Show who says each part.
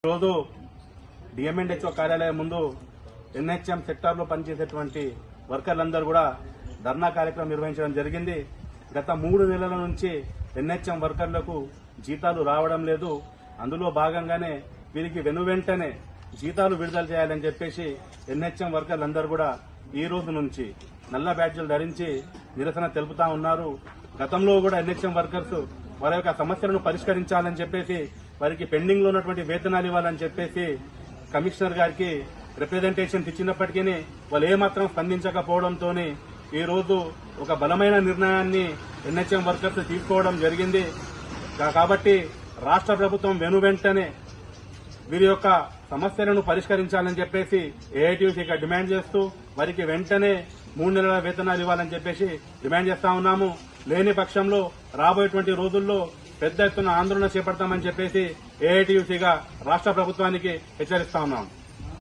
Speaker 1: రోజు డిఎంఎన్హెచ్ఓ కార్యాలయం ముందు ఎన్హెచ్ఎం సెక్టార్ లో పనిచేసేటువంటి వర్కర్లందరూ కూడా ధర్నా కార్యక్రమం నిర్వహించడం జరిగింది. గత 3 నెలల నుంచి ఎన్హెచ్ఎం వర్కర్లకు జీతాలు రావడం లేదు. అందులో భాగంగానే వీరికి వెనువెంటనే జీతాలు విడుదల చేయాలని చెప్పేసి ఎన్హెచ్ఎం వర్కర్లందరూ కూడా ఈ రోజు నుంచి నల్ల బ్యాడ్జీలు ధరించి నిరసన తెలుపుతా ఉన్నారు. గతంలో కూడా ఎన్హెచ్ఎం వర్కర్స్ వారి యొక్క సమస్యలను పరిష్కరించాలని చెప్పేసి వారికి పెండింగ్ లో ఉన్నటువంటి వేతనాలు ఇవ్వాలని చెప్పేసి కమిషనర్ గారికి రిప్రజెంటేషన్ ఇచ్చినప్పటికీ వాళ్ళు ఏమాత్రం స్పందించకపోవడంతో ఈ రోజు ఒక బలమైన నిర్ణయాన్ని ఎన్హెచ్ఎం వర్కర్స్ తీసుకోవడం జరిగింది. కాబట్టి రాష్ట్ర ప్రభుత్వం వెనువెంటనే వీరి యొక్క సమస్యలను పరిష్కరించాలని చెప్పేసి ఏఐటీయూసీగా డిమాండ్ చేస్తూ వారికి వెంటనే 3 నెలల వేతనాలు ఇవ్వాలని చెప్పేసి డిమాండ్ చేస్తా ఉన్నాము. లేని పక్షంలో రాబోయేటువంటి రోజుల్లో పెద్ద ఎత్తున ఆందోళన చేపడతామని చెప్పేసి ఏఐటీయూసీగా రాష్ట్ర ప్రభుత్వానికి హెచ్చరిస్తా ఉన్నాము.